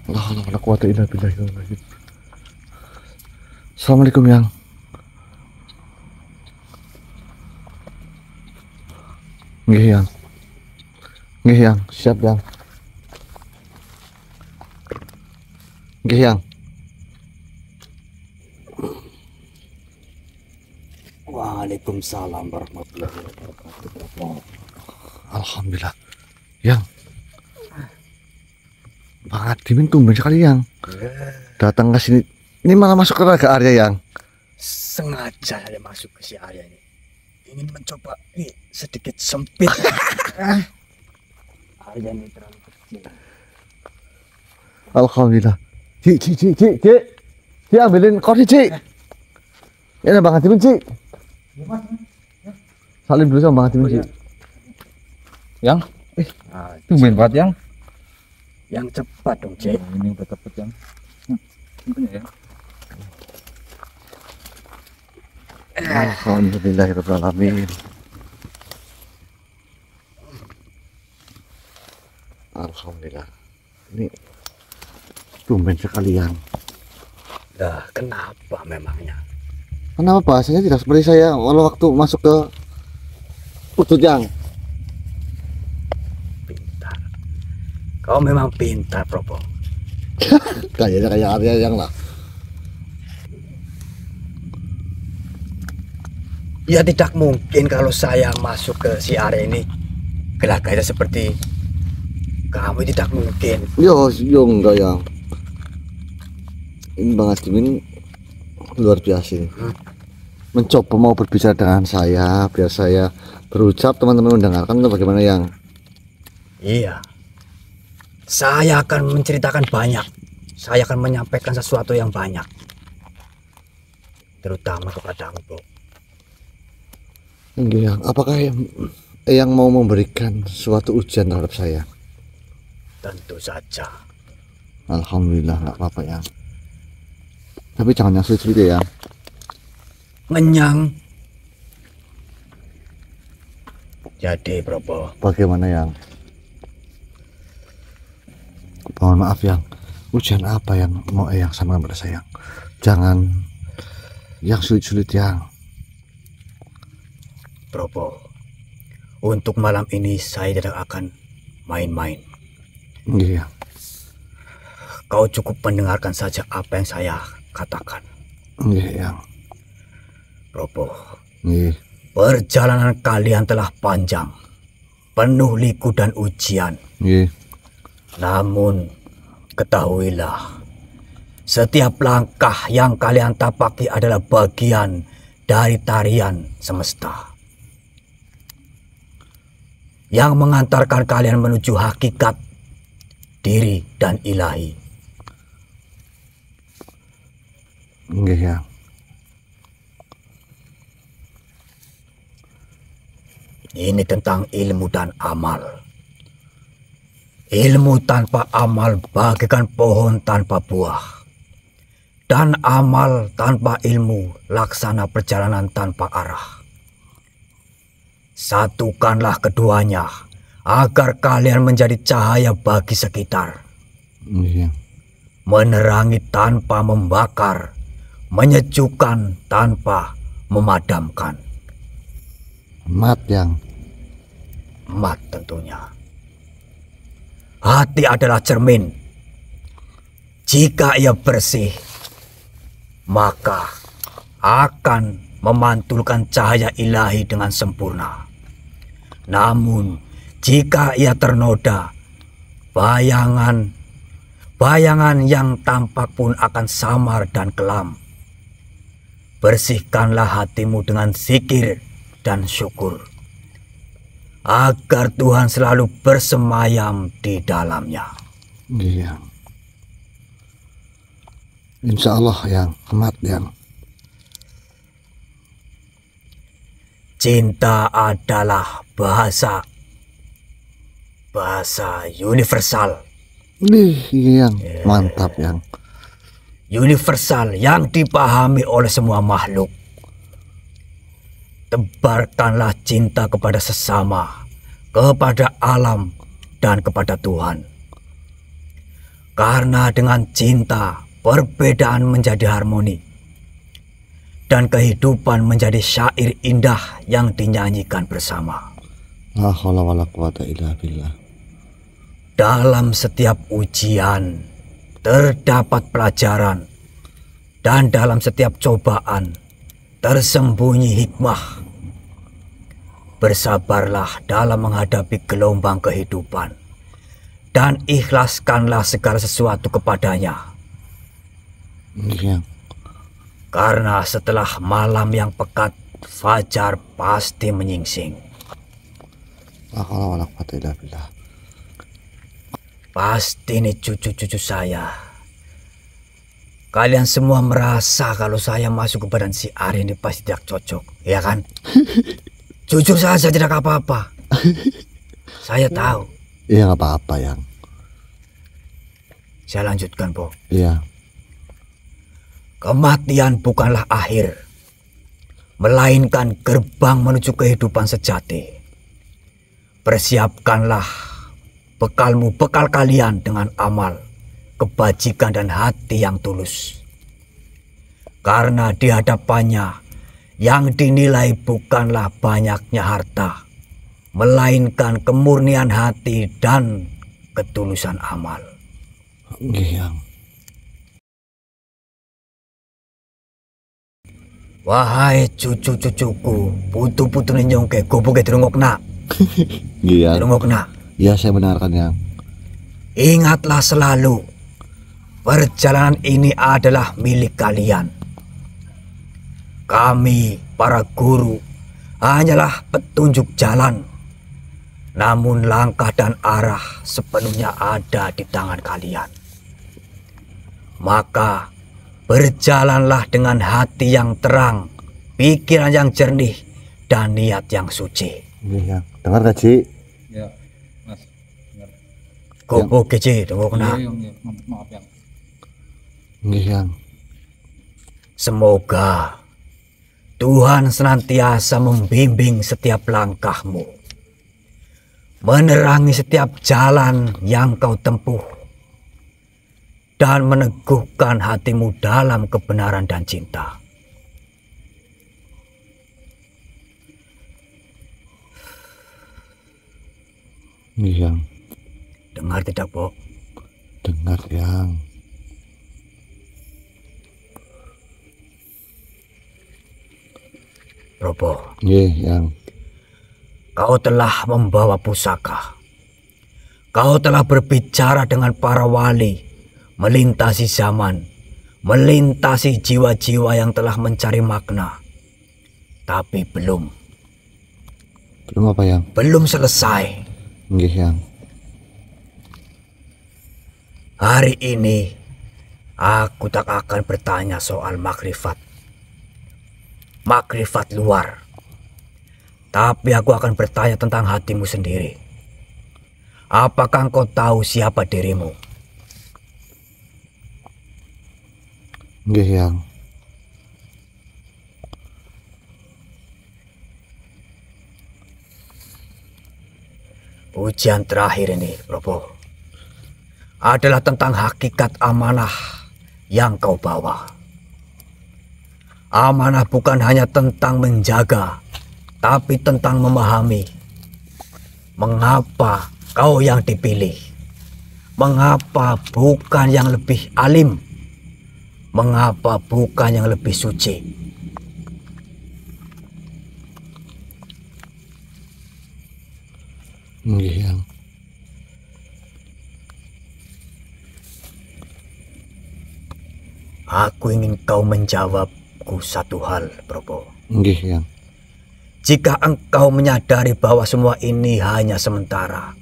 La haula wala quwata illa billah. Assalamualaikum Yang. Nggih Yang. Nggih Yang, siap Yang. Nggih Yang. Waalaikumsalam warahmatullahi wabarakatuh. Alhamdulillah. Yang. Bang Adimin tumben sekali Yang. Datang ke sini. Ini malah masuk ke area Yang. Sengaja saya masuk ke si area ini. Ingin mencoba ini sedikit sempit. Area ini terlalu kecil. Alhamdulillah. Cik, ambilin kursi Cik. Ini Bang Adimin Cik. Salim dulu sama Bang Adimin Cik. Yang, tumben banget Yang. Yang cepat dong Cik. Ini udah cepet Yang. Ya. Alhamdulillahirrahmanirrahim. Alhamdulillah. Ini tumben sekali Yang. Lah kenapa memangnya? Kenapa bahasanya tidak seperti saya walau waktu masuk ke Utut Yang? Pintar. Kau memang pintar, Propo. Kayaknya kayak area Yang lah. Ya tidak mungkin kalau saya masuk ke si area ini gelagatnya seperti kamu, tidak mungkin. Yo enggak Yang. Ini Bang Adimin luar biasa ini. Mencoba mau berbicara dengan saya biar saya berucap, teman-teman mendengarkan itu bagaimana Yang? Iya. Saya akan menceritakan banyak. Saya akan menyampaikan sesuatu yang banyak. Terutama kepadamu, Bro. Yang, apakah yang mau memberikan suatu ujian terhadap saya? Tentu saja. Alhamdulillah, nggak apa-apa Yang. Tapi jangan yang sulit-sulit ya Yang. Ngenyang. Jadi, Propo. Bagaimana Yang? Mohon maaf Yang. Ujian apa yang mau Yang sampaikan pada saya? Jangan yang sulit-sulit Yang. Propo, untuk malam ini saya tidak akan main-main. Iya. Kau cukup mendengarkan saja apa yang saya katakan. Iya Yang. Propo, Iya. perjalanan kalian telah panjang, penuh liku dan ujian. Iya. Namun, ketahuilah, setiap langkah yang kalian tapaki adalah bagian dari tarian semesta yang mengantarkan kalian menuju hakikat diri dan ilahi. Iya Yang. Ini tentang ilmu dan amal. Ilmu tanpa amal bagaikan pohon tanpa buah. Dan amal tanpa ilmu laksana perjalanan tanpa arah. Satukanlah keduanya agar kalian menjadi cahaya bagi sekitar. Iya. Menerangi tanpa membakar, menyejukkan tanpa memadamkan. Mat Yang. Mat tentunya. Hati adalah cermin. Jika ia bersih, maka akan memantulkan cahaya ilahi dengan sempurna. Namun, jika ia ternoda, bayangan yang tampak pun akan samar dan kelam. Bersihkanlah hatimu dengan zikir dan syukur, agar Tuhan selalu bersemayam di dalamnya. Iya. Insya Allah Yang. Mat Yang. Cinta adalah bahasa universal. Iya Yang. Mantap Yang. Universal yang dipahami oleh semua makhluk. Tebarkanlah cinta kepada sesama, kepada alam, dan kepada Tuhan. Karena dengan cinta, perbedaan menjadi harmoni. Dan kehidupan menjadi syair indah yang dinyanyikan bersama. La haula wala quwata illa billah. Dalam setiap ujian, terdapat pelajaran. Dan dalam setiap cobaan, tersembunyi hikmah. Bersabarlah dalam menghadapi gelombang kehidupan. Dan ikhlaskanlah segala sesuatu kepadanya. Iya. Karena setelah malam yang pekat, fajar pasti menyingsing. La haula wala quwata illa billah. Pasti nih cucu-cucu saya. Kalian semua merasa kalau saya masuk ke badan si Ari ini pasti tidak cocok, ya kan? Jujur saja tidak apa-apa. Saya tahu. Iya, nggak apa-apa yang. Saya lanjutkan, Po. Iya. Kematian bukanlah akhir, melainkan gerbang menuju kehidupan sejati. Persiapkanlah bekalmu, bekal kalian dengan amal, kebajikan dan hati yang tulus. Karena di hadapannya yang dinilai bukanlah banyaknya harta, melainkan kemurnian hati dan ketulusan amal. Iya. Wahai cucu-cucuku, putu-putu nyongke, goboke dirungokna. Iya. Dirungokna. Iya, saya benarkan yang. Ingatlah selalu, perjalanan ini adalah milik kalian. Kami, para guru, hanyalah petunjuk jalan. Namun langkah dan arah sepenuhnya ada di tangan kalian. Maka berjalanlah dengan hati yang terang, pikiran yang jernih, dan niat yang suci. Iya. Dengar gak, Ci? Ya, Mas. Dengar. Gopo kece, tunggu kena. Iya, iya. Maaf yang. Iya. Semoga Tuhan senantiasa membimbing setiap langkahmu, menerangi setiap jalan yang kau tempuh, dan meneguhkan hatimu dalam kebenaran dan cinta. Iya. Dengar tidak, Po? Dengar yang. Robo, Iya, yang. kau telah membawa pusaka. Kau telah berbicara dengan para wali, melintasi zaman, melintasi jiwa-jiwa yang telah mencari makna. Tapi belum Belum apa yang? belum selesai. Iya, yang. Hari ini aku tak akan bertanya soal makrifat luar. Tapi aku akan bertanya tentang hatimu sendiri. Apakah engkau tahu siapa dirimu? Iya, yang. Ujian terakhir ini, Robo, adalah tentang hakikat amanah yang kau bawa. Amanah bukan hanya tentang menjaga, tapi tentang memahami mengapa kau yang dipilih, mengapa bukan yang lebih alim, mengapa bukan yang lebih suci. Iya, yang. Aku ingin kau menjawabku satu hal, Probo. Iya, yang. Jika engkau menyadari bahwa semua ini hanya sementara,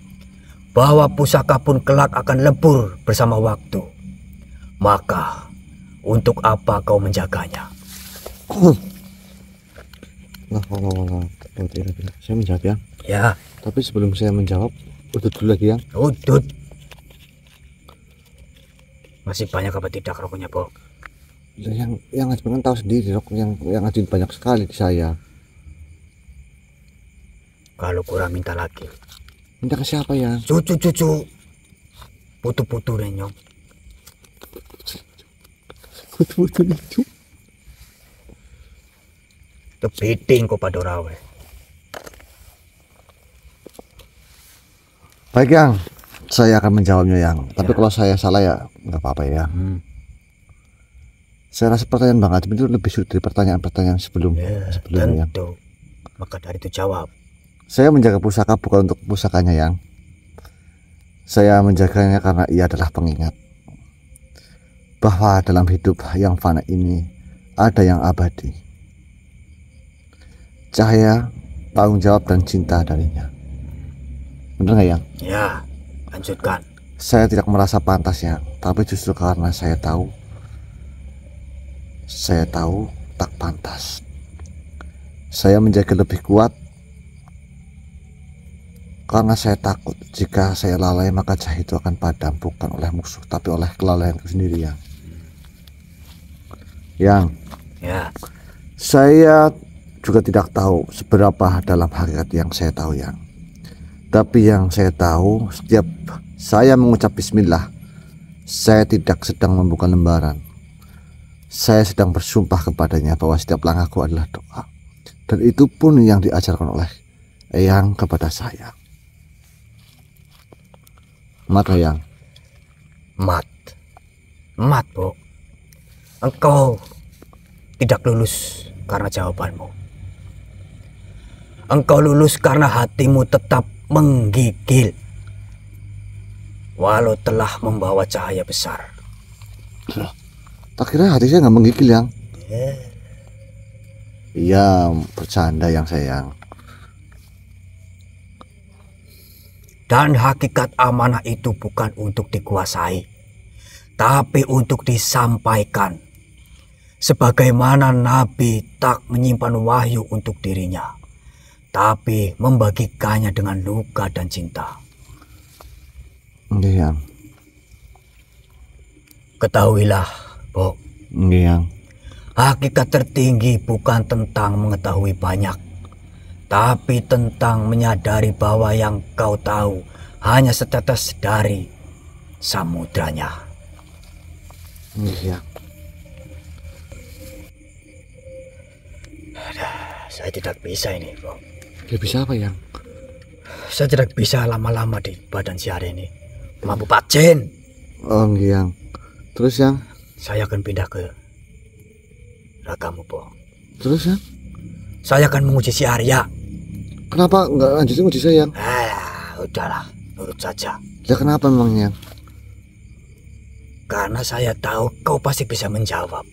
bahwa pusaka pun kelak akan lebur bersama waktu, maka untuk apa kau menjaganya? Nah, kalau saya menjawab ya. Ya, Tapi sebelum saya menjawab, udut dulu lagi yang. udut. Masih banyak apa tidak rokoknya, Bo? Yang Ajman kan tahu sendiri, Rok. Yang ngajuin banyak sekali di saya. Kalau kurang minta lagi. Minta ke siapa ya? Cucu-cucu, putu-putu renyong. Kudu lucu. Kepiting kok pada rawe. Baik Yang, saya akan menjawabnya Yang. Tapi kalau saya salah ya nggak apa-apa ya. Saya rasa pertanyaan Bang Adem itu lebih sulit dari pertanyaan-pertanyaan sebelumnya Yang. Tentu. Maka dari itu jawab. Saya menjaga pusaka bukan untuk pusakanya Yang. Saya menjaganya karena ia adalah pengingat bahwa dalam hidup yang fana ini ada yang abadi. Cahaya, tanggung jawab dan cinta darinya. Bener nggak Yang? Ya, lanjutkan. Saya tidak merasa pantas ya, tapi justru karena saya tahu tak pantas. Saya menjaga lebih kuat karena saya takut jika saya lalai maka cahaya itu akan padam bukan oleh musuh tapi oleh kelalaianku sendiri Yang. Ya. Saya juga tidak tahu seberapa dalam hakikat yang saya tahu Yang. Tapi yang saya tahu setiap saya mengucap bismillah, saya tidak sedang membuka lembaran. Saya sedang bersumpah kepadanya bahwa setiap langkahku adalah doa. Dan itu pun yang diajarkan oleh Eyang kepada saya. Maka Yang. Mat, Bu. Engkau tidak lulus karena jawabanmu. Engkau lulus karena hatimu tetap menggigil. Walau telah membawa cahaya besar. Tak kira hati saya nggak menggigil Yang. Iya, bercanda Yang sayang. Dan hakikat amanah itu bukan untuk dikuasai, tapi untuk disampaikan. Sebagaimana Nabi tak menyimpan wahyu untuk dirinya, tapi membagikannya dengan luka dan cinta. Iya Yang. Ketahuilah, Bo. Iya Yang. Hakikat tertinggi bukan tentang mengetahui banyak, tapi tentang menyadari bahwa yang kau tahu hanya setetes dari samudranya. Iya. Saya tidak bisa ini, Bro. Ya bisa apa Yang? Saya tidak bisa lama-lama di badan si hari ini. Mampu pacin. Oh Yang. Terus Yang? Saya akan pindah ke ragamu, Bro. Terus Yang? Saya akan menguji si Arya. Kenapa nggak lanjutin uji saya Yang? Udahlah, nurut saja. Ya kenapa memangnya? Karena saya tahu kau pasti bisa menjawab.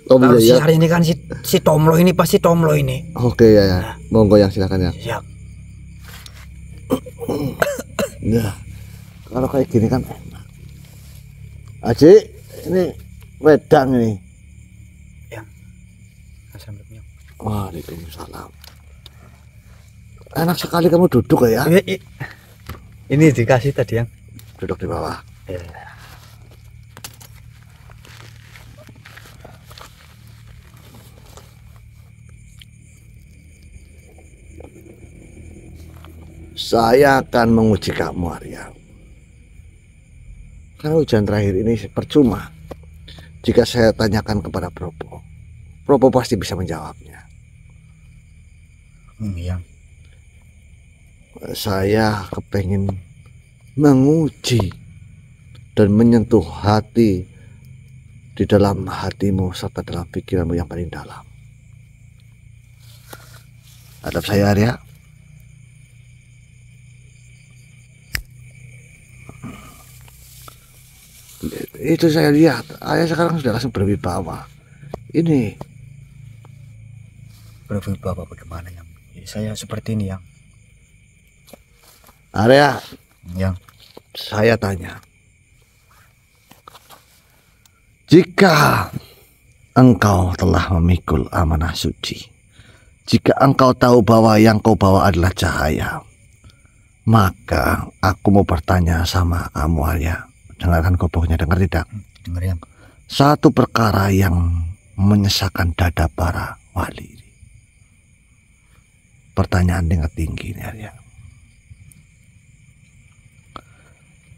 Oh Kalau si iya ya. hari ini kan si Tomlo ini pasti Tomlo ini. Oke ya ya. Monggo Yang silakan Yang. Siap. Nah, kalau kayak gini kan enak. Aji, ini wedang ini. Yang. Assalamualaikum. Waalaikumsalam. Enak sekali kamu duduk ya. Ini dikasih tadi Yang. Duduk di bawah. Ya. Saya akan menguji kamu Arya. Karena ujian terakhir ini percuma. Jika saya tanyakan kepada Propo, Propo pasti bisa menjawabnya. Yang. Saya kepengen menguji dan menyentuh hati di dalam hatimu serta dalam pikiranmu yang paling dalam. Hadap saya Arya. Itu saya lihat Arya sekarang sudah langsung berwibawa. Ini Berwibawa bagaimana Yang? Saya seperti ini Yang. Arya, Yang. saya tanya, jika engkau telah memikul amanah suci, jika engkau tahu bahwa yang kau bawa adalah cahaya, maka aku mau bertanya sama kamu Arya. Dengarkan gobloknya, dengar tidak? Dengar Yang. Satu perkara yang menyesakan dada para wali. Pertanyaan tingkat tinggi ini Arya.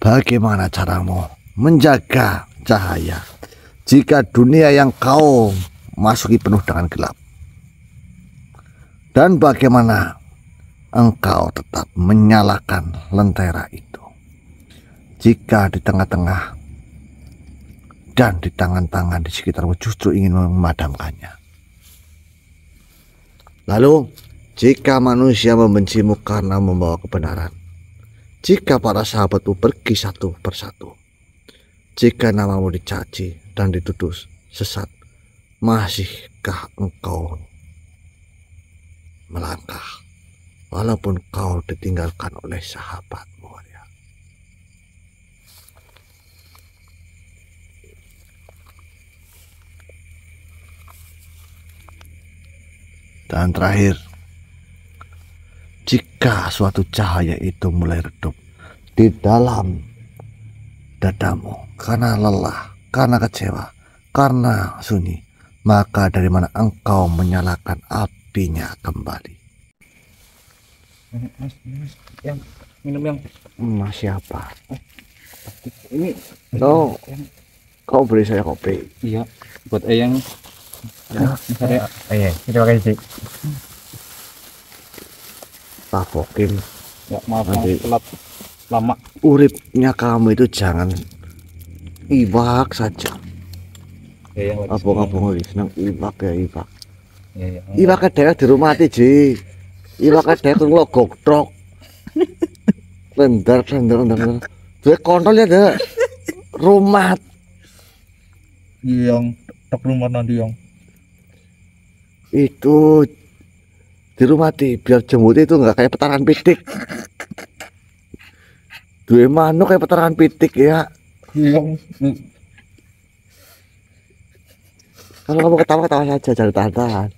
Bagaimana caramu menjaga cahaya jika dunia yang kau masuki penuh dengan gelap? Dan bagaimana engkau tetap menyalakan lentera itu jika di tengah-tengah dan di tangan-tangan di sekitarmu justru ingin memadamkannya? Lalu, jika manusia membencimu karena membawa kebenaran, jika para sahabatmu pergi satu persatu, jika namamu dicaci dan dituduh sesat, masihkah engkau melangkah walaupun kau ditinggalkan oleh sahabatmu? Ya. Dan terakhir, jika suatu cahaya itu mulai redup di dalam dadamu karena lelah, karena kecewa, karena sunyi, maka dari mana engkau menyalakan apinya kembali? Mas, yang minum yang Mas siapa? ini. Kau beri saya kopi. Iya, buat Eyang. Ya. Saya Iya, terima kasih. Tafokin. ya maaf Nanti. telat lama. Uripnya kamu itu jangan iwak saja. Eyang lagi Abang-abang lagi senang iwak ya iwak. Iya. Iwak kedek di rumah ji. Iwak kedek ngelogok trok. Lendar. Dia kontol ya deh. Rumah. Yang tak rumah nanti yang Itu di rumah biar jembut itu nggak kayak petaran pitik. Dua manuk kayak petaran pitik ya. yang Kalau kamu ketawa saja, jangan tahan-tahan.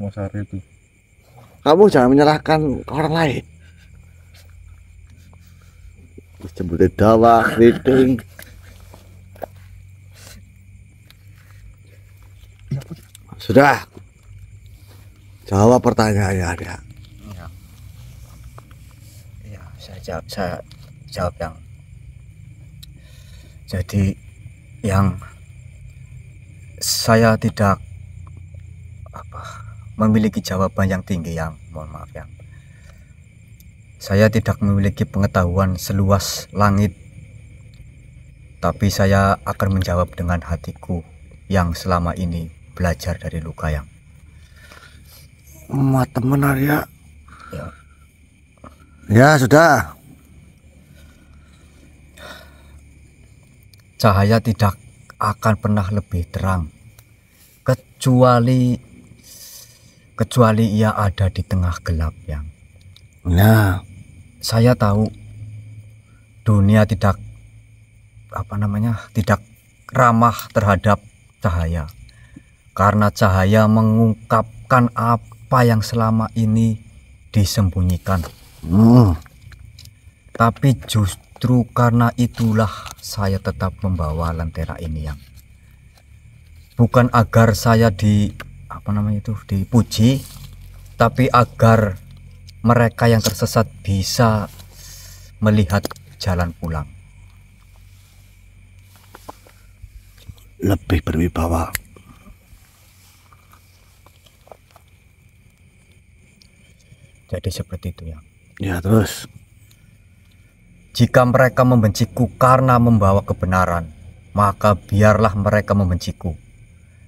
Mas Ari itu. Kamu jangan menyalahkan ke orang lain. Jembutnya dawa, keriting. Sudah. Jawab pertanyaannya ada. Ya, saya jawab yang. Jadi yang saya tidak memiliki jawaban yang tinggi, yang mohon maaf yang. Saya tidak memiliki pengetahuan seluas langit, tapi saya akan menjawab dengan hatiku yang selama ini belajar dari luka yang. Temen Arya. Ya. Ya sudah. Cahaya tidak akan pernah lebih terang kecuali ia ada di tengah gelap yang. Nah, Saya tahu dunia tidak tidak ramah terhadap cahaya, karena cahaya mengungkapkan apa yang selama ini disembunyikan. Tapi justru karena itulah saya tetap membawa lentera ini yang. Bukan agar saya dipuji, tapi agar mereka yang tersesat bisa melihat jalan pulang. lebih berwibawa. Jadi seperti itu ya. Ya terus. Jika mereka membenciku karena membawa kebenaran, maka biarlah mereka membenciku.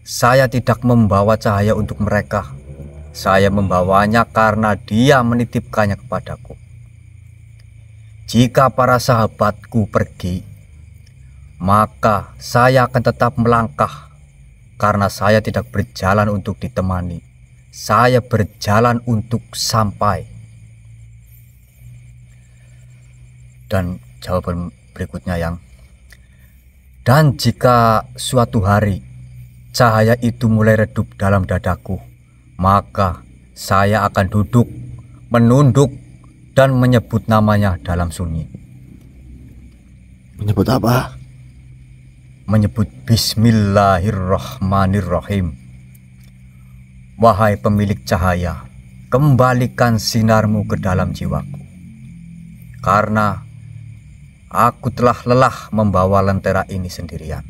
Saya tidak membawa cahaya untuk mereka. Saya membawanya karena Dia menitipkannya kepadaku. Jika para sahabatku pergi, maka saya akan tetap melangkah, karena saya tidak berjalan untuk ditemani. Saya berjalan untuk sampai. Dan jawaban berikutnya yang, dan jika suatu hari cahaya itu mulai redup dalam dadaku, maka saya akan duduk, menunduk, dan menyebut namanya dalam sunyi. Menyebut apa? Menyebut Bismillahirrahmanirrahim. Wahai pemilik cahaya, kembalikan sinarmu ke dalam jiwaku. Karena Aku telah lelah membawa lentera ini sendirian.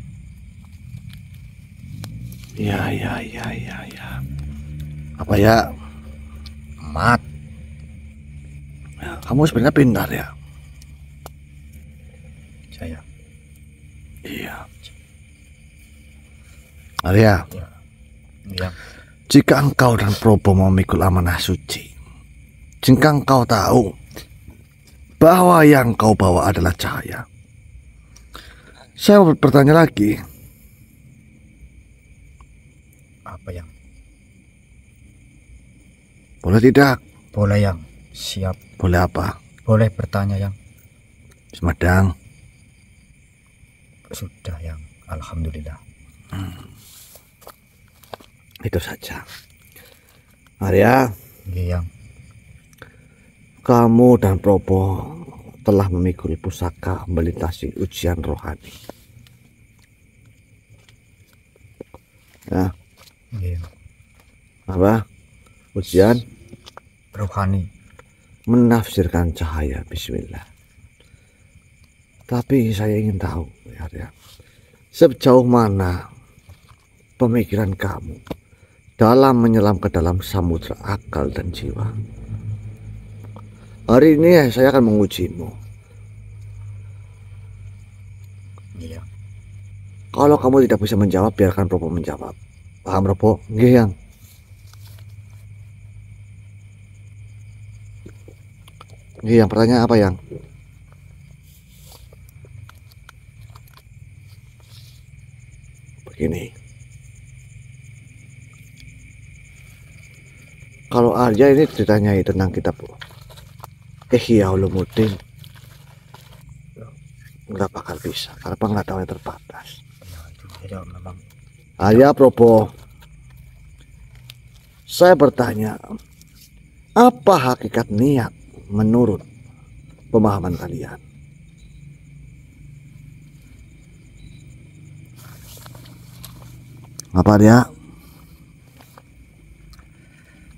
Ya. Apa ya? Mat, Ya, kamu sebenarnya pintar ya. saya. Iya. Arya, Ya. jika engkau dan Probo memikul amanah suci, jika engkau tahu bahwa yang kau bawa adalah cahaya, saya mau bertanya lagi. Apa yang? Boleh tidak? Boleh yang. Siap. Boleh apa? Boleh bertanya yang. Semedang. Sudah yang. Alhamdulillah. Itu saja. Arya, Yang. kamu dan Probo telah memikul pusaka melintasi ujian rohani. Ya, Yang. apa? Ujian Rohani. menafsirkan cahaya. Bismillah. Tapi saya ingin tahu, ya, sejauh mana pemikiran kamu dalam menyelam ke dalam samudra akal dan jiwa. Hari ini saya akan mengujimu. Iya. Kalau kamu tidak bisa menjawab, biarkan Probo menjawab. Paham, Probo? Nggih, Yang. Nggih, Yang. Pertanyaan apa, Yang? Begini. Kalau Arya ini ditanyai tentang kitab Ihya Ulumuddin, nggak bakal bisa karena pengetahuannya terbatas. Ya, itu saja memang. Arya, Probo, saya bertanya, apa hakikat niat menurut pemahaman kalian? Apa dia?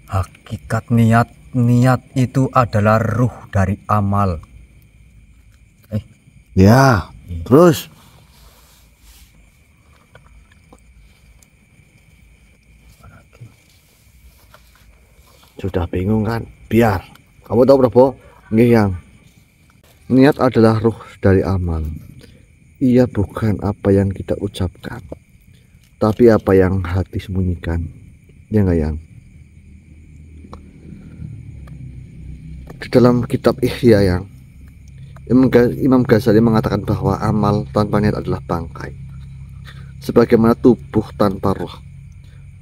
Hakikat niat itu adalah ruh dari amal. Ya, terus sudah bingung kan? Biar kamu tahu Probo, nggih Yang. Niat adalah ruh dari amal. Ia bukan apa yang kita ucapkan, tapi apa yang hati sembunyikan. Ya nggak, Yang? Di dalam kitab Ihya, Yang, Imam Ghazali mengatakan bahwa amal tanpa niat adalah bangkai. Sebagaimana tubuh tanpa roh,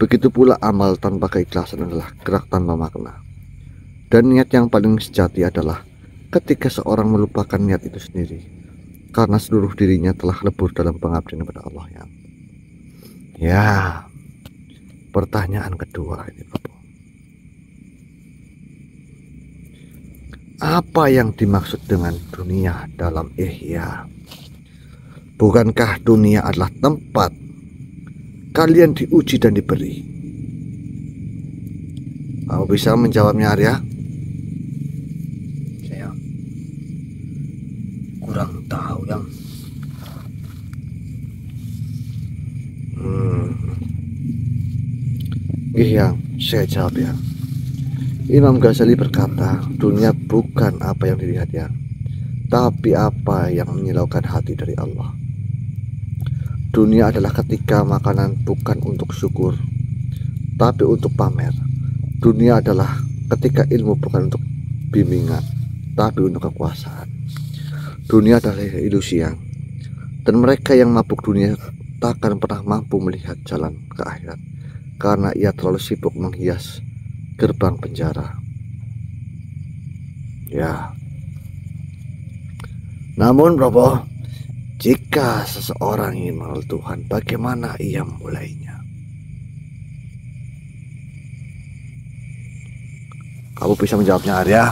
begitu pula amal tanpa keikhlasan adalah gerak tanpa makna. Dan niat yang paling sejati adalah ketika seorang melupakan niat itu sendiri, karena seluruh dirinya telah lebur dalam pengabdian kepada Allah. Yang. Ya, pertanyaan kedua ini, Bapak. Apa yang dimaksud dengan dunia dalam Ihya? Bukankah dunia adalah tempat kalian diuji dan diberi? Kamu bisa menjawabnya, Arya? Saya kurang tahu yang. Yang saya jawab ya. Imam Ghazali berkata, dunia bukan apa yang dilihat ya, tapi apa yang menyilaukan hati dari Allah. Dunia adalah ketika makanan bukan untuk syukur, tapi untuk pamer. Dunia adalah ketika ilmu bukan untuk bimbingan, tapi untuk kekuasaan. Dunia adalah ilusi yang, dan mereka yang mabuk dunia takkan pernah mampu melihat jalan ke akhirat, karena ia terlalu sibuk menghias gerbang penjara. Ya. Namun, Probo, jika seseorang ingin mengenal Tuhan, bagaimana ia memulainya? Kamu bisa menjawabnya, Arya?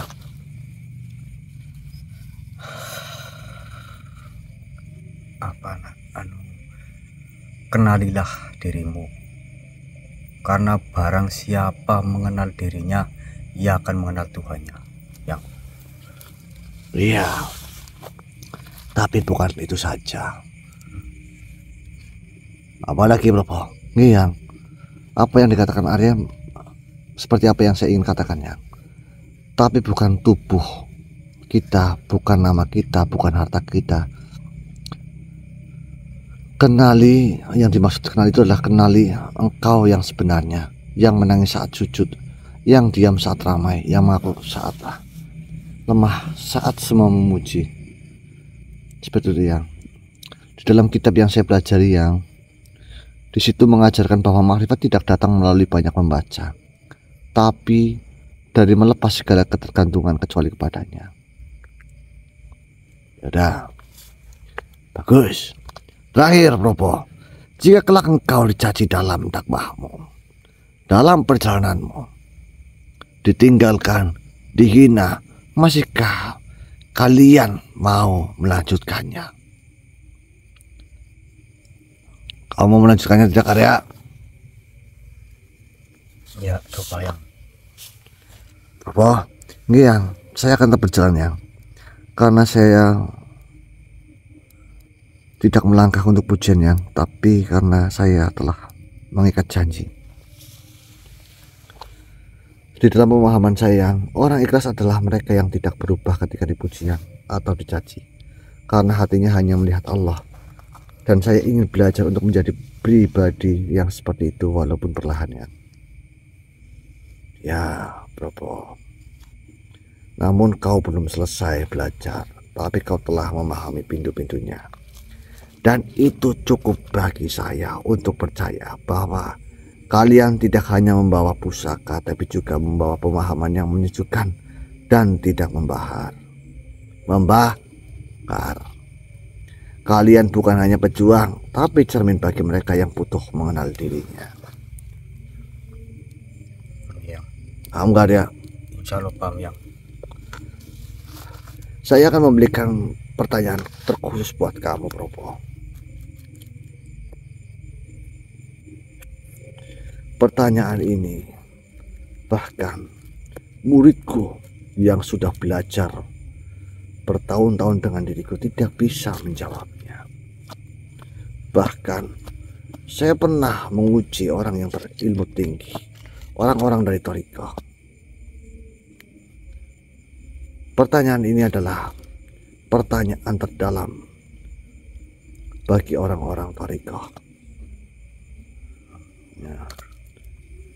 Kenalilah dirimu. Karena barang siapa mengenal dirinya, ia akan mengenal Tuhannya. Yang. Iya. Tapi bukan itu saja. Apalagi Propo, yang apa yang dikatakan Arya seperti apa yang saya ingin katakannya. Tapi bukan tubuh kita, bukan nama kita, bukan harta kita. Kenali, yang dimaksud kenali itu adalah kenali engkau yang sebenarnya, yang menangis saat sujud, yang diam saat ramai, yang mengaku saat lemah, saat semua memuji. Seperti itu yang di dalam kitab yang saya pelajari, yang di situ mengajarkan bahwa makrifat tidak datang melalui banyak membaca, tapi dari melepas segala ketergantungan kecuali kepadanya. Yaudah, bagus. Terakhir Propo, jika kelak engkau dicaci dalam dakwahmu, dalam perjalananmu, ditinggalkan, dihina, masihkah kalian mau melanjutkannya? Kau mau melanjutkannya tidak, Arya? Ya, coba yang. Apa? Yang saya akan tetap berjalan yang, karena saya tidak melangkah untuk pujian yang, tapi karena saya telah mengikat janji. Di dalam pemahaman saya yang, orang ikhlas adalah mereka yang tidak berubah ketika dipuji atau dicaci, karena hatinya hanya melihat Allah. Dan saya ingin belajar untuk menjadi pribadi yang seperti itu walaupun perlahan ya. Ya, Propo. Namun kau belum selesai belajar, tapi kau telah memahami pintu-pintunya. Dan itu cukup bagi saya untuk percaya bahwa kalian tidak hanya membawa pusaka, tapi juga membawa pemahaman yang menyejukkan dan tidak membakar. Kalian bukan hanya pejuang, tapi cermin bagi mereka yang butuh mengenal dirinya. Ya. Paham gak ya? Insya Allah paham yang. Saya akan memberikan pertanyaan terkhusus buat kamu, Propo. Pertanyaan ini bahkan muridku yang sudah belajar bertahun-tahun dengan diriku tidak bisa menjawabnya. Bahkan saya pernah menguji orang yang berilmu tinggi, orang-orang dari Thariqah. Pertanyaan ini adalah pertanyaan terdalam bagi orang-orang Thariqah. Ya.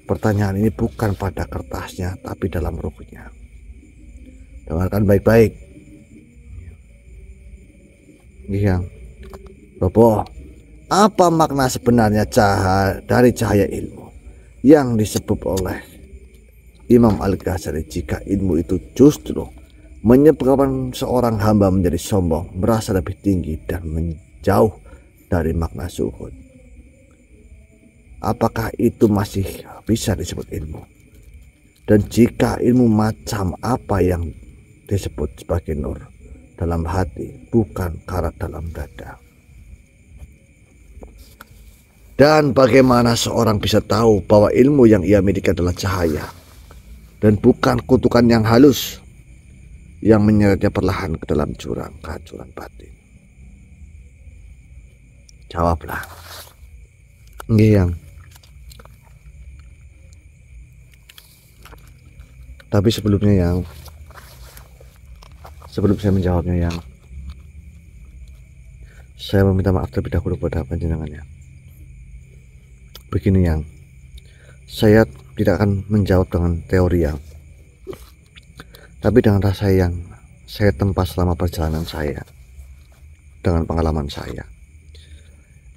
Pertanyaan ini bukan pada kertasnya, tapi dalam ruhnya. Dengarkan baik-baik. Iya, Bobo, apa makna sebenarnya dari cahaya ilmu yang disebut oleh Imam Al-Ghazali jika ilmu itu justru menyebabkan seorang hamba menjadi sombong, merasa lebih tinggi dan menjauh dari makna zuhud? Apakah itu masih bisa disebut ilmu? Dan jika ilmu macam apa yang disebut sebagai nur dalam hati, bukan karat dalam dada? Dan bagaimana seorang bisa tahu bahwa ilmu yang ia miliki adalah cahaya dan bukan kutukan yang halus yang menyeretnya perlahan ke dalam jurang kehancuran batin? Jawablah. Yang. Tapi sebelum saya menjawabnya, yang saya meminta maaf terlebih dahulu pada panjenengannya. Begini yang, saya tidak akan menjawab dengan teori yang, tapi dengan rasa yang saya tempa selama perjalanan saya, dengan pengalaman saya.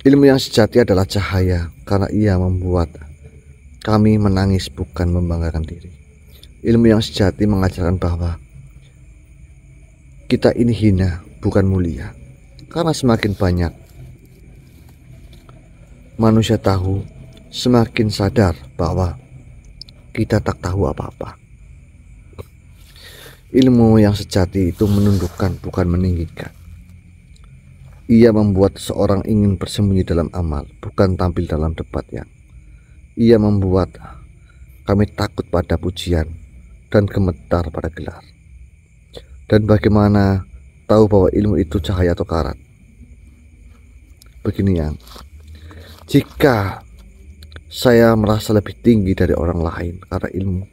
Ilmu yang sejati adalah cahaya karena ia membuat kami menangis, bukan membanggakan diri. Ilmu yang sejati mengajarkan bahwa kita ini hina, bukan mulia. Karena semakin banyak manusia tahu, semakin sadar bahwa kita tak tahu apa-apa. Ilmu yang sejati itu menundukkan, bukan meninggikan. Ia membuat seorang ingin bersembunyi dalam amal, bukan tampil dalam debat yang. Ia membuat kami takut pada pujian dan gemetar pada gelar. Dan bagaimana tahu bahwa ilmu itu cahaya atau karat. Begini yang, jika saya merasa lebih tinggi dari orang lain karena ilmu,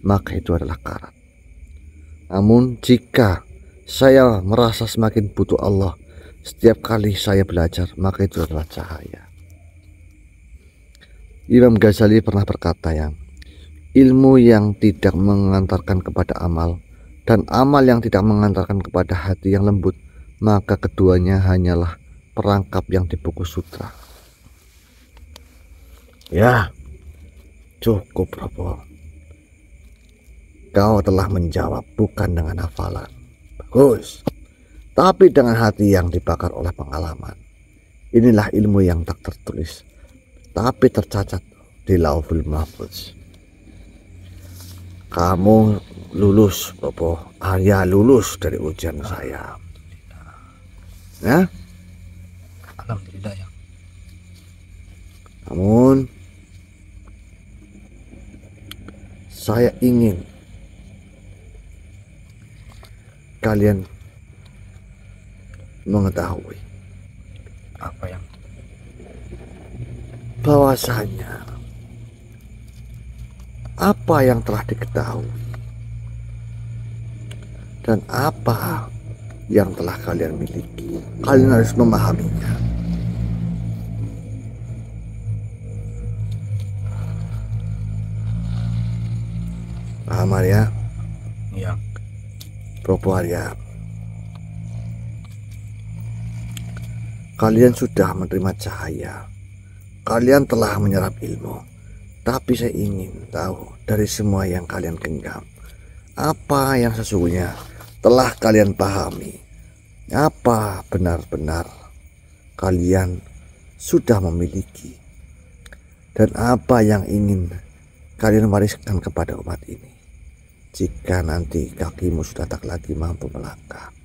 maka itu adalah karat. Namun jika saya merasa semakin butuh Allah setiap kali saya belajar, maka itu adalah cahaya. Imam Ghazali pernah berkata yang, ilmu yang tidak mengantarkan kepada amal dan amal yang tidak mengantarkan kepada hati yang lembut, maka keduanya hanyalah perangkap yang dibungkus sutra. Ya, cukup Robo. Kau telah menjawab bukan dengan hafalan. Bagus. Tapi dengan hati yang dibakar oleh pengalaman. Inilah ilmu yang tak tertulis, tapi tercatat di Lauhul Mahfuz. Kamu lulus, Bobo. Arya lulus dari ujian saya. Ya? Alhamdulillah ya. Namun saya ingin kalian mengetahui Apa yang? bahwasanya apa yang telah diketahui dan apa yang telah kalian miliki, kalian harus memahaminya. Paham Arya? Iya. Propo Arya, kalian sudah menerima cahaya, kalian telah menyerap ilmu, tapi saya ingin tahu dari semua yang kalian genggam, apa yang sesungguhnya telah kalian pahami, apa benar-benar kalian sudah memiliki, dan apa yang ingin kalian wariskan kepada umat ini jika nanti kakimu sudah tak lagi mampu melangkah.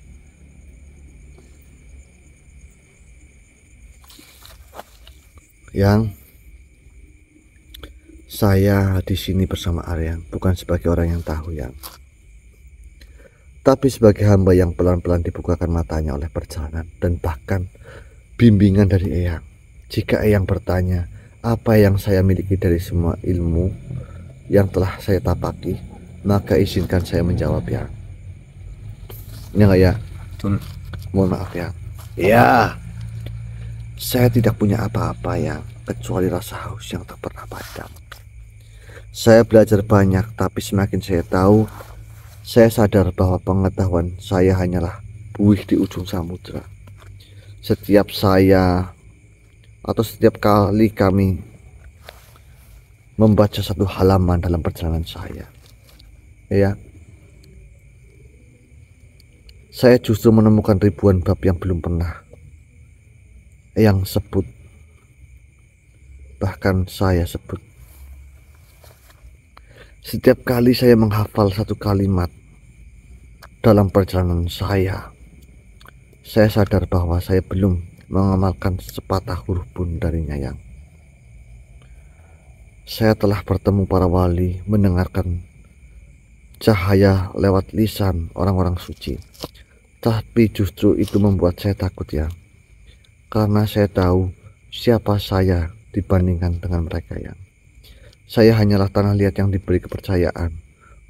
Yang saya di sini bersama Aryan bukan sebagai orang yang tahu yang, tapi sebagai hamba yang pelan-pelan dibukakan matanya oleh perjalanan dan bahkan bimbingan dari Eyang. Jika Eyang bertanya apa yang saya miliki dari semua ilmu yang telah saya tapaki, maka izinkan saya menjawab ya. Ini enggak ya? Betul. Mohon maaf ya. Ya, saya tidak punya apa-apa yang kecuali rasa haus yang tak pernah padam. Saya belajar banyak, tapi semakin saya tahu, saya sadar bahwa pengetahuan saya hanyalah buih di ujung samudra. Setiap kali kami membaca satu halaman dalam perjalanan saya, ya, saya justru menemukan ribuan bab yang belum pernah yang sebut, bahkan saya sebut. Setiap kali saya menghafal satu kalimat dalam perjalanan saya sadar bahwa saya belum mengamalkan sepatah huruf pun darinya yang. Saya telah bertemu para wali, mendengarkan cahaya lewat lisan orang-orang suci, tapi justru itu membuat saya takut ya, karena saya tahu siapa saya dibandingkan dengan mereka yang. Saya hanyalah tanah liat yang diberi kepercayaan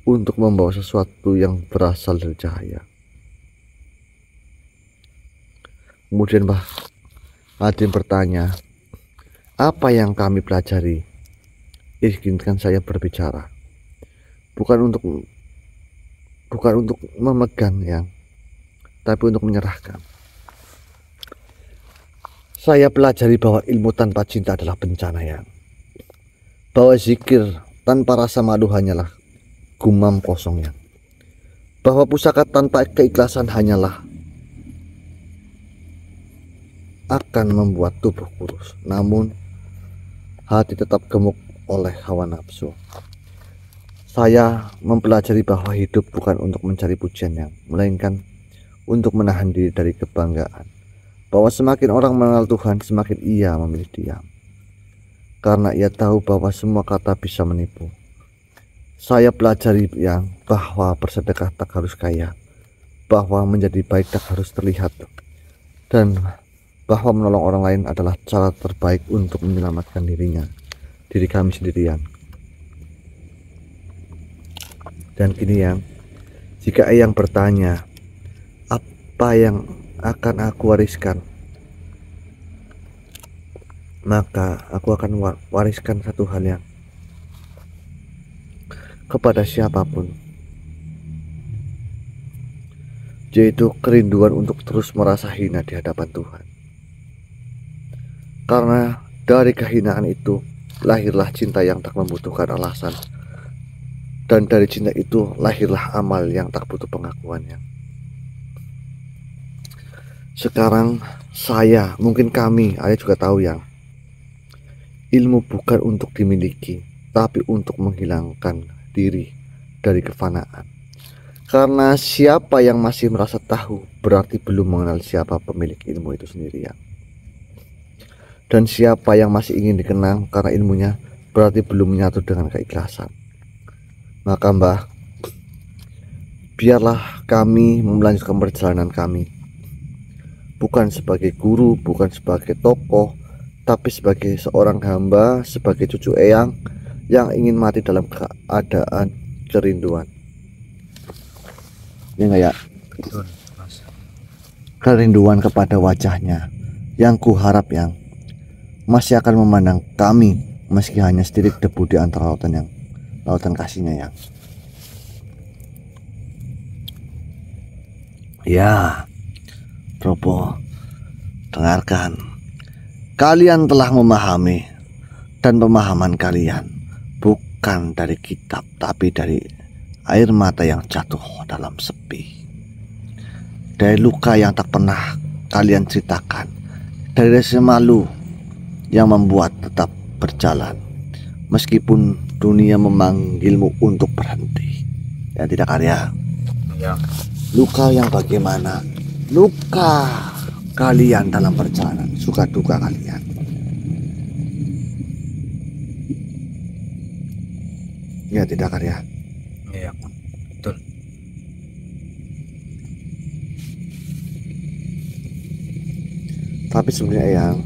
untuk membawa sesuatu yang berasal dari cahaya. Kemudian Mbah Adin bertanya, apa yang kami pelajari? Izinkan saya berbicara, bukan untuk memegang yang, tapi untuk menyerahkan. Saya pelajari bahwa ilmu tanpa cinta adalah bencana yang, bahwa zikir tanpa rasa madu hanyalah gumam kosong yang, bahwa pusaka tanpa keikhlasan hanyalah akan membuat tubuh kurus, namun hati tetap gemuk oleh hawa nafsu. Saya mempelajari bahwa hidup bukan untuk mencari pujian yang, melainkan untuk menahan diri dari kebanggaan, bahwa semakin orang mengenal Tuhan, semakin ia memilih diam, karena ia tahu bahwa semua kata bisa menipu. Saya pelajari yang bahwa bersedekah tak harus kaya, bahwa menjadi baik tak harus terlihat, dan bahwa menolong orang lain adalah cara terbaik untuk menyelamatkan diri kami sendirian. Dan kini Yang, jika Eyang bertanya apa yang akan aku wariskan, maka aku akan wariskan satu hal yang kepada siapapun, yaitu kerinduan untuk terus merasa hina di hadapan Tuhan. Karena dari kehinaan itu lahirlah cinta yang tak membutuhkan alasan, dan dari cinta itu lahirlah amal yang tak butuh pengakuannya. Sekarang saya, mungkin kami, ayah juga tahu Yang, ilmu bukan untuk dimiliki, tapi untuk menghilangkan diri dari kefanaan. Karena siapa yang masih merasa tahu berarti belum mengenal siapa pemilik ilmu itu sendiri, Yang. Dan siapa yang masih ingin dikenang karena ilmunya berarti belum menyatu dengan keikhlasan. Maka Mbah, biarlah kami melanjutkan perjalanan kami, bukan sebagai guru, bukan sebagai tokoh, tapi sebagai seorang hamba, sebagai cucu Eyang yang ingin mati dalam keadaan kerinduan. Ya enggak ya? Betul, Mas. Kerinduan kepada wajahnya, yang kuharap Yang masih akan memandang kami meski hanya setitik debu di antara lautan kasihnya Yang. Ya, Robo, dengarkan. Kalian telah memahami, dan pemahaman kalian bukan dari kitab, tapi dari air mata yang jatuh dalam sepi, dari luka yang tak pernah kalian ceritakan, dari rasa malu yang membuat tetap berjalan meskipun dunia memanggilmu untuk berhenti. Ya tidak Arya? Ya. Luka yang bagaimana? Luka kalian dalam perjalanan, suka duka kalian. Ya tidak Arya? Iya, betul. Tapi sebenarnya Eyang,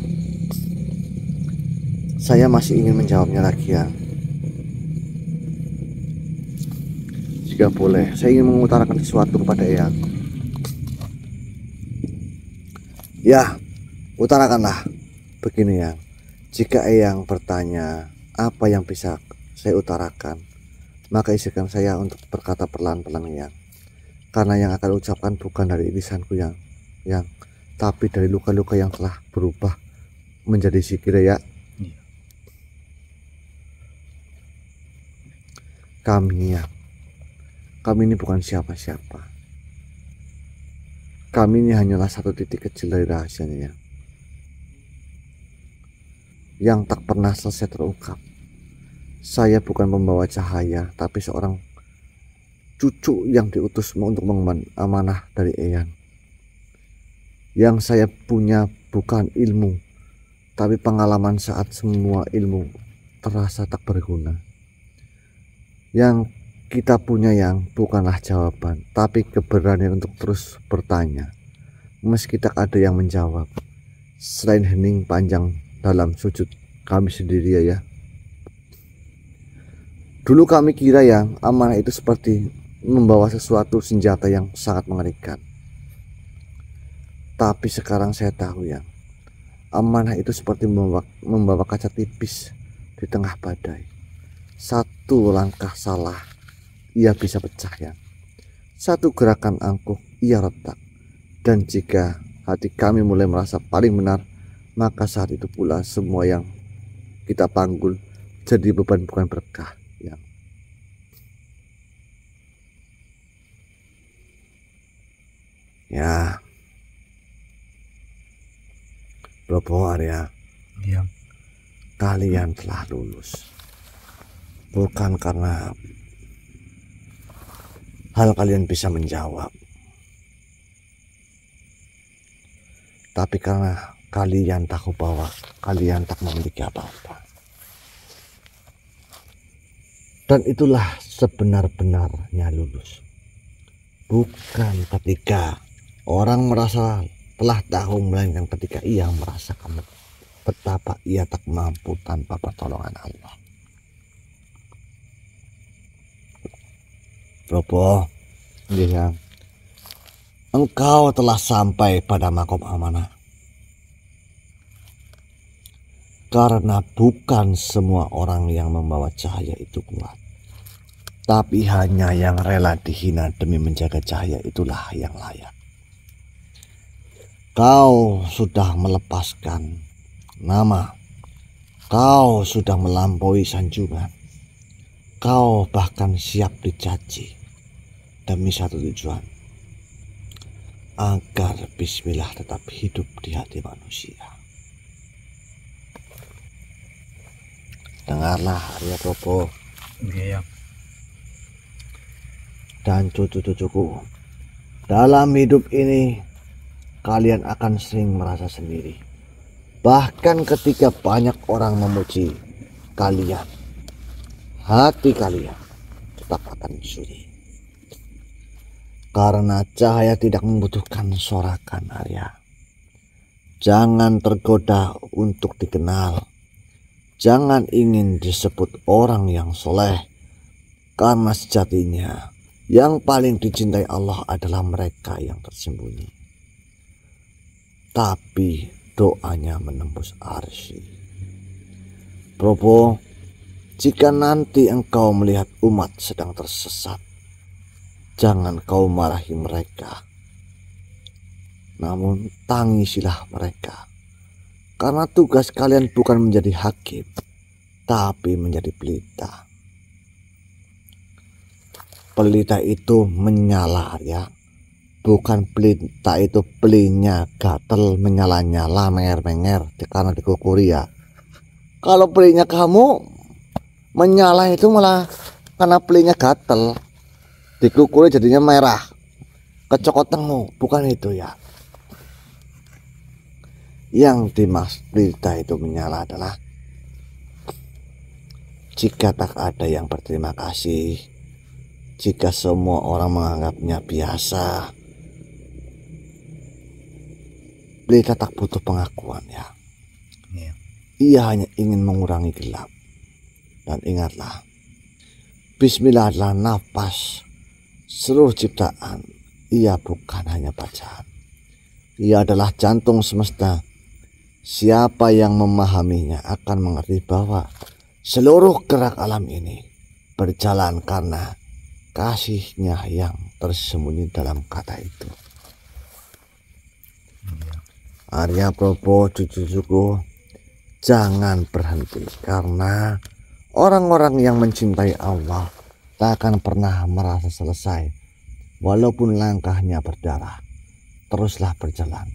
saya masih ingin menjawabnya lagi Yang. Jika boleh, saya ingin mengutarakan sesuatu kepada Eyang. Ya, utarakanlah. Begini Yang, jika Eyang bertanya apa yang bisa saya utarakan, maka izinkan saya untuk berkata perlahan-pelan Yang. Karena yang akan ucapkan bukan dari lisanku Yang, tapi dari luka-luka yang telah berubah menjadi zikir ya. Kami ini bukan siapa-siapa. Kami ini hanyalah satu titik kecil dari rahasianya yang tak pernah selesai terungkap. Saya bukan pembawa cahaya, tapi seorang cucu yang diutus untuk mengemban amanah dari Eyang. Yang saya punya bukan ilmu, tapi pengalaman saat semua ilmu terasa tak berguna. Yang kita punya Yang bukanlah jawaban, tapi keberanian untuk terus bertanya meski tak ada yang menjawab selain hening panjang dalam sujud kami sendiri ya. Dulu kami kira Yang amanah itu seperti membawa sesuatu senjata yang sangat mengerikan. Tapi sekarang saya tahu Yang amanah itu seperti membawa kaca tipis di tengah badai. Satu langkah salah ia bisa pecah Yang. Satu gerakan angkuh ia retak. Dan jika hati kami mulai merasa paling benar, maka saat itu pula semua yang kita panggul jadi beban bukan berkah Yang. Ya, Robo Arya, Iya. kalian telah lulus. Bukan karena hal kalian bisa menjawab, tapi karena kalian tahu bahwa kalian tak memiliki apa-apa. Dan itulah sebenar-benarnya lulus. Bukan ketika orang merasa telah tahu, melainkan ketika ia merasakan betapa ia tak mampu tanpa pertolongan Allah. Propo, ya, engkau telah sampai pada makom amanah. Karena bukan semua orang yang membawa cahaya itu kuat, tapi hanya yang rela dihina demi menjaga cahaya itulah yang layak. Kau sudah melepaskan nama, kau sudah melampaui sanjungan, kau bahkan siap dicaci demi satu tujuan, agar bismillah tetap hidup di hati manusia. Dengarlah Arya Propo Iya, Yang. dan cucu-cucuku, dalam hidup ini kalian akan sering merasa sendiri. Bahkan ketika banyak orang memuji kalian, hati kalian tetap akan sunyi. Karena cahaya tidak membutuhkan sorakan, Arya. Jangan tergoda untuk dikenal. Jangan ingin disebut orang yang soleh, karena sejatinya yang paling dicintai Allah adalah mereka yang tersembunyi. Tapi doanya menembus arsy. Propo, jika nanti engkau melihat umat sedang tersesat, jangan kau marahi mereka, namun tangisilah mereka. Karena tugas kalian bukan menjadi hakim, tapi menjadi pelita. Pelita itu menyala, ya. Bukan pelita itu pelinya gatel, menyala-nyala, menger-menger karena dikukuri, ya. Kalau pelinya kamu menyala itu malah karena pelinya gatel, dikukuri jadinya merah, kecokot tengah, bukan itu, ya. Yang dimaksud pelita itu menyala adalah jika tak ada yang berterima kasih, jika semua orang menganggapnya biasa, pelita tak butuh pengakuan, ya. Iya. Ia hanya ingin mengurangi gelap. Dan ingatlah, bismillah adalah nafas seluruh ciptaan. Ia bukan hanya bacaan, ia adalah jantung semesta. Siapa yang memahaminya akan mengerti bahwa seluruh gerak alam ini berjalan karena kasihnya yang tersembunyi dalam kata itu. Arya Propo, cucu-cucuku, jangan berhenti, karena orang-orang yang mencintai Allah tak akan pernah merasa selesai. Walaupun langkahnya berdarah, teruslah berjalan.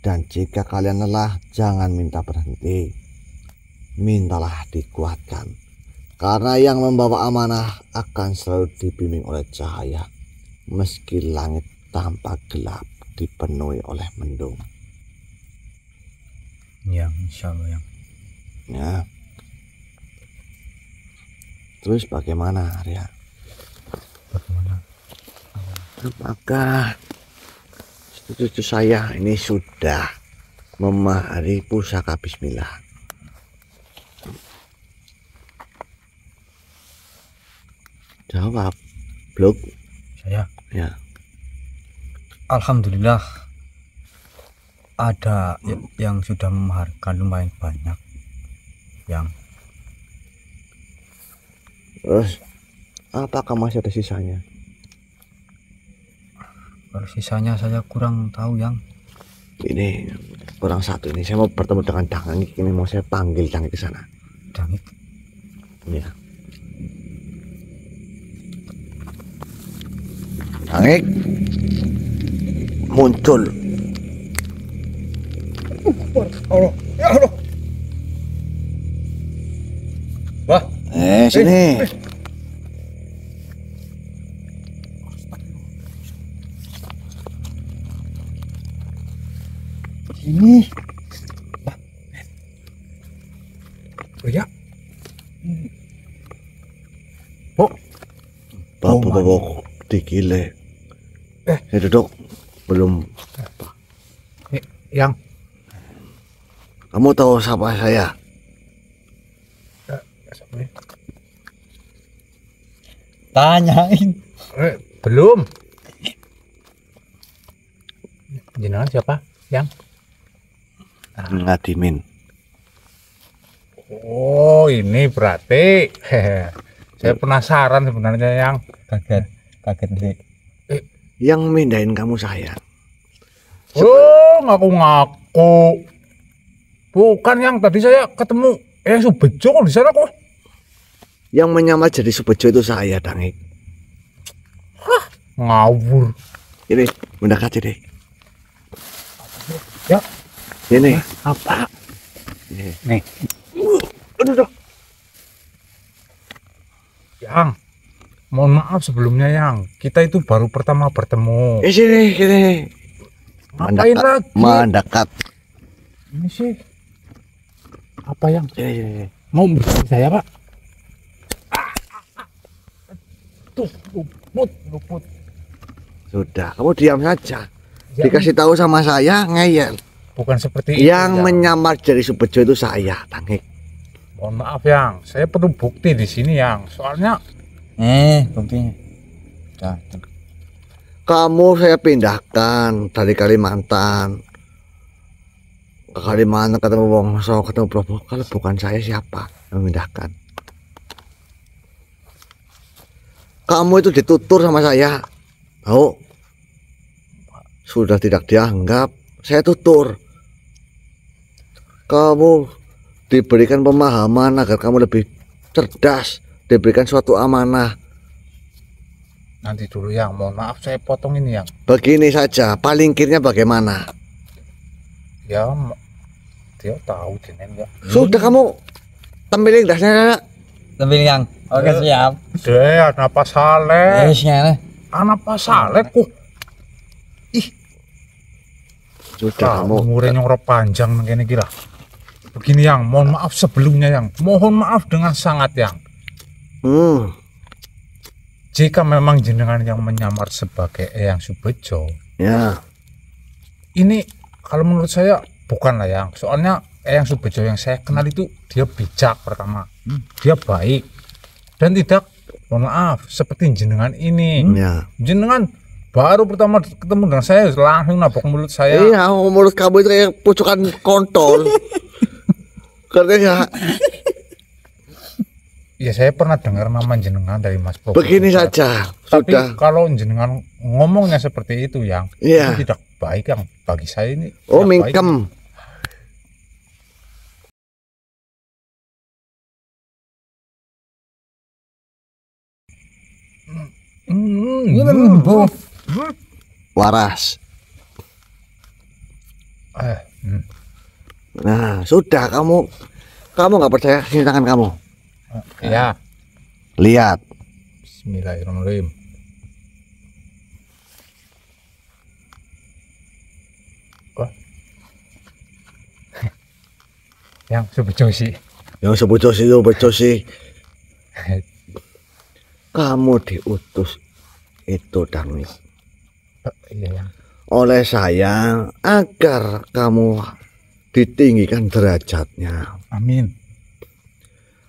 Dan jika kalian lelah, jangan minta berhenti, mintalah dikuatkan. Karena yang membawa amanah akan selalu dibimbing oleh cahaya, meski langit tampak gelap dipenuhi oleh mendung. Yang insya Allah, Yang. Ya. Terus bagaimana, Arya? Bagaimana? Maka cucu saya ini sudah memahami pusaka bismillah. Jawab, Blok. Saya, Ya. alhamdulillah ada yang sudah memaharkan lumayan banyak. Yang Terus apakah masih ada sisanya? kalau sisanya saya kurang tahu, Yang. Ini kurang satu ini. Saya mau bertemu dengan Dangik. Ini mau saya panggil Dangik ke sana. Dangik. Ya. Dangik muncul. Allah, ya Allah. Wah, Sini. Sini. oh ya. Bapak-bapak digile. Ya duduk. Belum. Yang Kamu tahu siapa saya? Tanyain. belum. Jenengan siapa? Yang Ngadimin. Oh, ini berarti saya penasaran sebenarnya yang Kaget sih. Yang mindahin kamu saya. oh ngaku-ngaku. Bukan yang tadi saya ketemu Subejo di sana kok. Yang menyamar jadi Subejo itu saya, Dangik. Ngawur. Ini mendekat ini. Ya. Ini. Apa? Ini. Aduh. Yang, mohon maaf sebelumnya yang kita itu baru pertama bertemu. Sini. Ngapain lagi? Mendekat. Ini sih apa yang Sini. mau bersama saya pak? Tuh luput. Sudah, kamu diam saja. Ya, Dikasih tahu sama saya ngeyel. bukan seperti Yang itu, Yang. menyamar jadi Subejo itu saya, Dangik. Mohon maaf yang, saya perlu bukti di sini yang. Soalnya Buktinya. Dah. Kamu saya pindahkan dari Kalimantan ke Kalimantan, ketemu Wongso, ketemu Probo. Kalau bukan saya, siapa yang memindahkan? Kamu itu ditutur sama saya. Tahu? Sudah tidak dianggap, saya tutur. Kamu diberikan pemahaman agar kamu lebih cerdas, diberikan suatu amanah. nanti dulu yang, mohon maaf saya potong ini yang. Begini saja, palingkirnya bagaimana? Ya, dia tahu jenengan ya. Sudah kamu tampilin dasnya. Tapi yang oke siap. Deh, apa saleh? Terusnya Anak pasaleh kok. Sudah kamu. Umurnya nyoro panjang begini kira. Begini yang, mohon maaf sebelumnya yang. Mohon maaf dengan sangat yang. Jika memang jenengan yang menyamar sebagai Eyang Subejo, Ya. ini kalau menurut saya bukanlah yang. Soalnya Eyang Subejo yang saya kenal itu dia bijak pertama, dia baik dan tidak, mohon maaf, seperti jenengan ini. Ya. Jenengan baru pertama ketemu dengan saya langsung nabok mulut saya. Iya, mulut kamu itu kayak pucukan kontol. Katanya Ya saya pernah dengar nama jenengan dari Mas Probo. begini saja. Tapi Sudah. kalau jenengan ngomongnya seperti itu yang, Iya. itu tidak baik yang bagi saya ini. Oh, tidak baik. mingkem. Waras. Nah, sudah kamu nggak percaya, sini tangan kamu. Ya. Lihat. Bismillahirrahmanirrahim. Wah. Yang Subejo sih. Yang sebut sih. Kamu diutus itu, Dangik, Iya yang. oleh saya agar kamu ditinggikan derajatnya, Amin.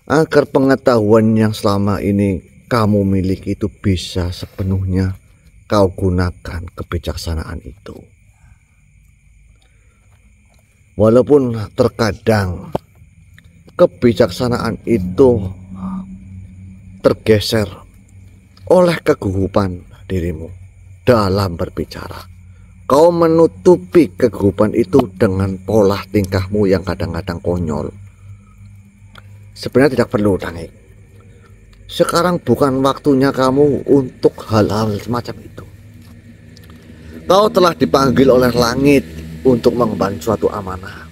agar pengetahuan yang selama ini kamu miliki itu bisa sepenuhnya kau gunakan kebijaksanaan itu. Walaupun terkadang kebijaksanaan itu tergeser oleh kegugupan dirimu dalam berbicara. Kau menutupi kegugupan itu dengan pola tingkahmu yang kadang-kadang konyol. Sebenarnya tidak perlu, Dangik. Sekarang bukan waktunya kamu untuk hal-hal semacam itu. Kau telah dipanggil oleh langit untuk mengemban suatu amanah.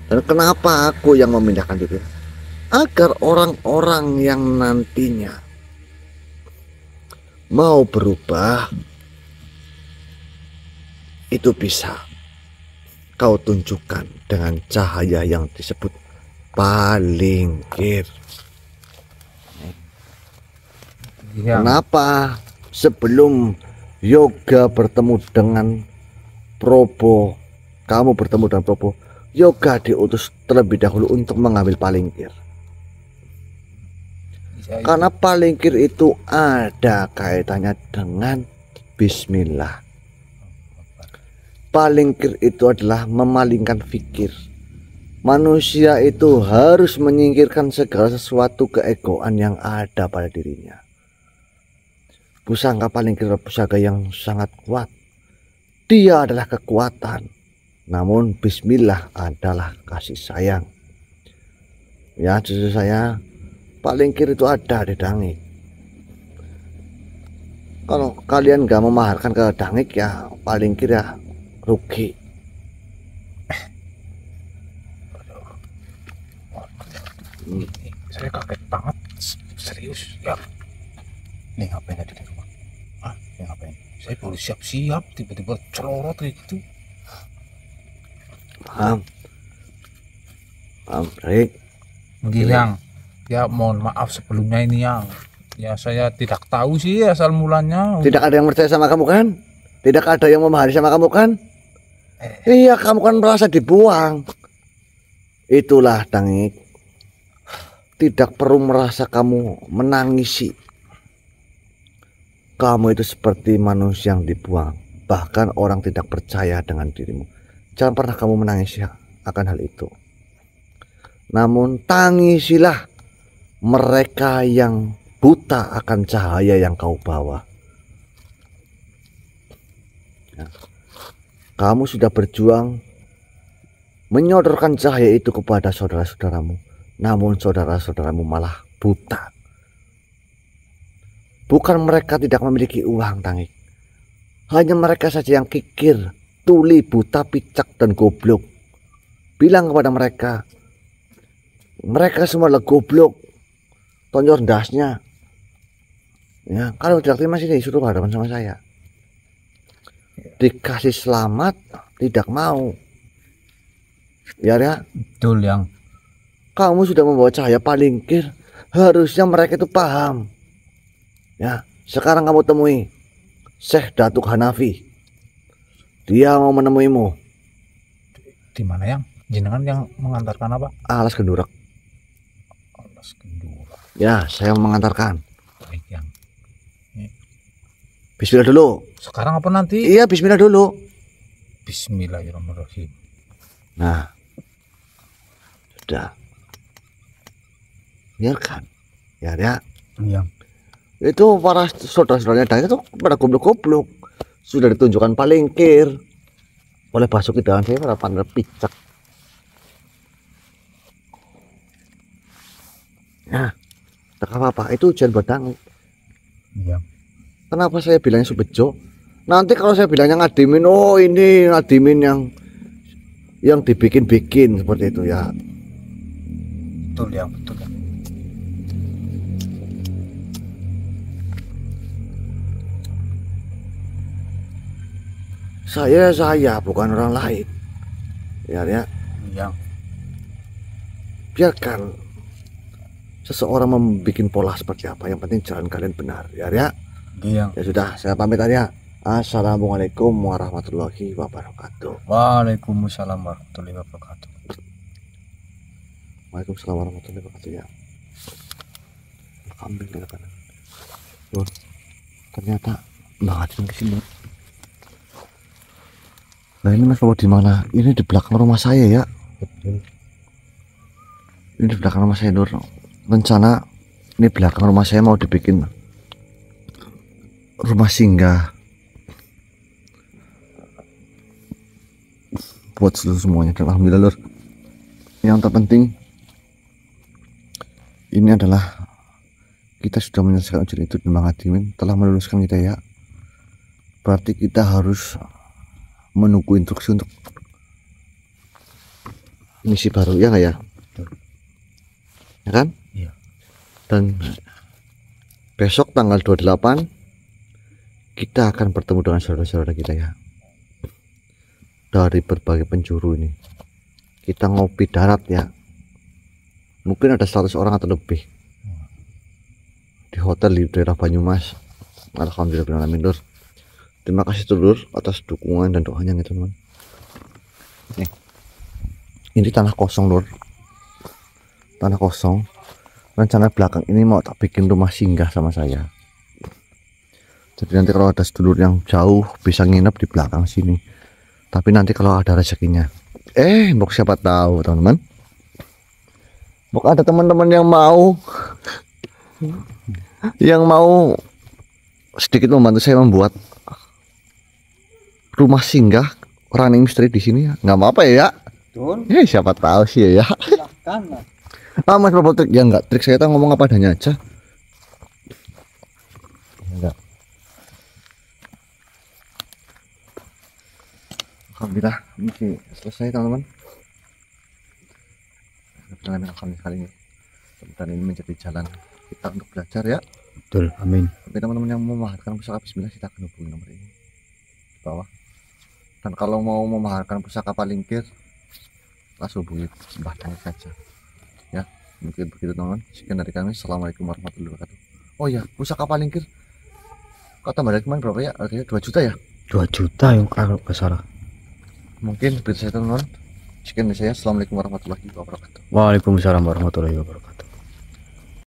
Dan kenapa aku yang memindahkan diri? Agar orang-orang yang nantinya mau berubah itu bisa kau tunjukkan dengan cahaya yang disebut palingkir. Iya. Kenapa sebelum Yoga bertemu dengan Probo, kamu bertemu dengan Probo, Yoga diutus terlebih dahulu untuk mengambil palingkir. Karena palingkir itu ada kaitannya dengan bismillah. Palingkir itu adalah memalingkan fikir. Manusia itu harus menyingkirkan segala sesuatu keegoan yang ada pada dirinya. Pusaka palingkir adalah pusaka yang sangat kuat. Dia adalah kekuatan. Namun bismillah adalah kasih sayang. Ya cucu saya, palingkir itu ada di dangik. Kalau kalian gak memaharkan ke dangik ya palingkir ya rugi. Saya kaget banget, serius ya. Ini ngapain tadi di rumah? Ini ngapain? Saya baru siap-siap, tiba-tiba celorot kayak gitu. Paham, Rick. Yang ya mohon maaf sebelumnya ini yang ya saya tidak tahu sih asal mulanya. Tidak ada yang percaya sama kamu kan? Tidak ada yang memahami sama kamu kan? Iya, kamu kan merasa dibuang. Itulah dangik. Tidak perlu merasa kamu menangisi. Kamu itu seperti manusia yang dibuang. Bahkan orang tidak percaya dengan dirimu. Jangan pernah kamu menangisi akan hal itu. Namun tangisilah mereka yang buta akan cahaya yang kau bawa. Ya. Kamu sudah berjuang menyodorkan cahaya itu kepada saudara-saudaramu. Namun saudara-saudaramu malah buta. Bukan mereka tidak memiliki uang, Tangik. Hanya mereka saja yang kikir, tuli, buta, picak, dan goblok. Bilang kepada mereka, mereka semua adalah goblok. Tonjor dasnya. Ya, kalau tidak terima sini suruh hadapan sama saya. Dikasih selamat tidak mau. Ya, Betul yang. Kamu sudah membawa cahaya palingkir. Harusnya mereka itu paham. Ya, sekarang kamu temui Syekh Datuk Hanafi. Dia mau menemuimu. Di mana yang jenengan yang mengantarkan apa? Alas Kendurak. Alas Kendurak. Ya, saya mengantarkan. Baik yang. Bismillah dulu. Sekarang apa nanti? Iya, bismillah dulu. Bismillahirrahmanirrahim. Nah, sudah. Biarkan. Ya, Yang. Itu para saudara-saudaranya Dangik itu pada goblok-goblok. Sudah ditunjukkan palingkir oleh Basuki dan saya pada pandai picak. Nah, tak apa-apa, itu ujian buat Dangik. Yang. Kenapa saya bilangnya Subejo? Nanti kalau saya bilangnya ngadimin, oh ini ngadimin yang dibikin-bikin seperti itu ya. Betul yang, betul yang. Saya bukan orang lain. Ya. Yang. Biarkan seseorang membuat pola seperti apa. Yang penting jalan kalian benar. Ya. Yang. Ya sudah, saya pamit ya. Assalamualaikum warahmatullahi wabarakatuh. Waalaikumsalam warahmatullahi wabarakatuh. Waalaikumsalam warahmatullahi wabarakatuh ya. Ambil ke kanan. Loh, ternyata Mbak Adin kesini. Nah ini Mas Bawa di mana? Ini di belakang rumah saya ya. Betul. Ini di belakang rumah saya Nur. Rencana ini belakang rumah saya mau dibikin rumah singgah buat semuanya. Dan alhamdulillah Lur. Yang terpenting ini adalah kita sudah menyelesaikan ujian itu dan Bang Adimin telah meluluskan kita ya. Berarti kita harus menunggu instruksi untuk misi baru ya nggak ya? Ya kan? Iya. Dan besok tanggal 28 kita akan bertemu dengan saudara-saudara kita ya. Dari berbagai penjuru ini. Kita ngopi darat ya. Mungkin ada 100 orang atau lebih. Di hotel di daerah Banyumas. Alhamdulillah. Terima kasih dulur atas dukungan dan doanya nih teman. Nih, ini tanah kosong lur, tanah kosong. Rencana belakang ini mau tak bikin rumah singgah sama saya. Jadi nanti kalau ada sedulur yang jauh bisa nginep di belakang sini. Tapi nanti kalau ada rezekinya, mbok siapa tahu teman-teman. Mbok ada teman-teman yang mau sedikit membantu saya membuat rumah singgah running misteri di sini ya. Nggak apa-apa ya. Betul. Siapa tahu sih ya. Silahkan. Mas Bapak trik ya enggak, trik saya tuh ngomong apa adanya aja. Enggak. Alhamdulillah ini selesai teman-teman. Perjalanan kali ini dan ini menjadi jalan kita untuk belajar ya. Betul, amin. Tapi teman-teman yang mau memaharkan pusaka bismillah kita akan hubungi nomor ini di bawah. Dan kalau mau memaharkan pusaka palingkir langsung hubungi Mbah Dani saja ya. Mungkin begitu teman-teman. Sekian dari kami. Assalamualaikum warahmatullahi wabarakatuh. Oh ya, pusaka palingkir kata Mbak Dani berapa ya? Harganya 2 juta ya? 2 juta yang kalau nggak salah. Mungkin begitu saya teman-teman. Sekian dari saya. Assalamualaikum warahmatullahi wabarakatuh. Waalaikumsalam warahmatullahi wabarakatuh.